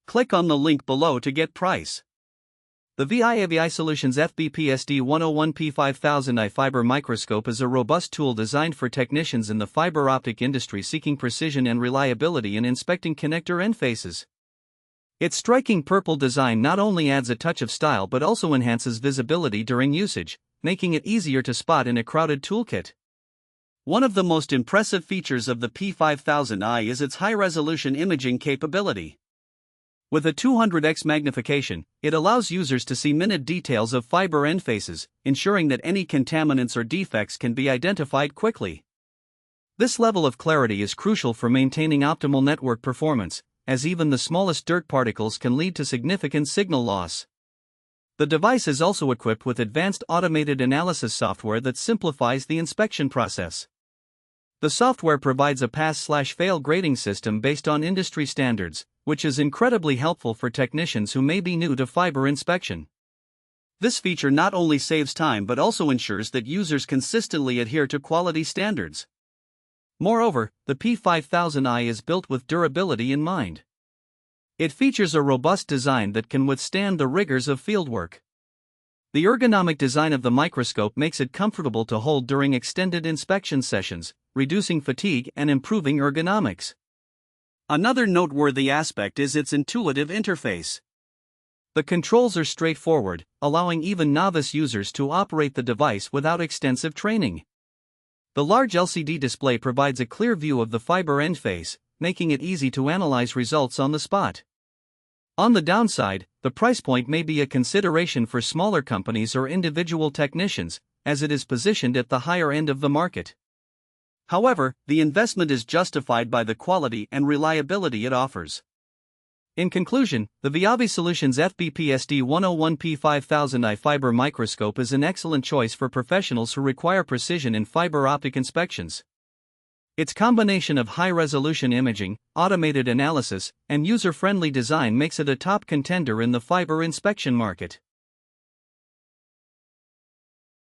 Click on the link below to get price. The Viavi Solutions FBP SD101 P5000i fiber microscope is a robust tool designed for technicians in the fiber optic industry seeking precision and reliability in inspecting connector end faces. Its striking purple design not only adds a touch of style but also enhances visibility during usage, making it easier to spot in a crowded toolkit. One of the most impressive features of the P5000i is its high-resolution imaging capability. With a 200x magnification, it allows users to see minute details of fiber end faces, ensuring that any contaminants or defects can be identified quickly. This level of clarity is crucial for maintaining optimal network performance, as even the smallest dirt particles can lead to significant signal loss. The device is also equipped with advanced automated analysis software that simplifies the inspection process. The software provides a pass/fail grading system based on industry standards, which is incredibly helpful for technicians who may be new to fiber inspection. This feature not only saves time but also ensures that users consistently adhere to quality standards. Moreover, the P5000i is built with durability in mind. It features a robust design that can withstand the rigors of fieldwork. The ergonomic design of the microscope makes it comfortable to hold during extended inspection sessions, reducing fatigue and improving ergonomics. Another noteworthy aspect is its intuitive interface. The controls are straightforward, allowing even novice users to operate the device without extensive training. The large LCD display provides a clear view of the fiber end face, making it easy to analyze results on the spot. On the downside, the price point may be a consideration for smaller companies or individual technicians, as it is positioned at the higher end of the market. However, the investment is justified by the quality and reliability it offers. In conclusion, the Viavi Solutions FBP SD101 P5000i fiber microscope is an excellent choice for professionals who require precision in fiber optic inspections. Its combination of high-resolution imaging, automated analysis, and user-friendly design makes it a top contender in the fiber inspection market.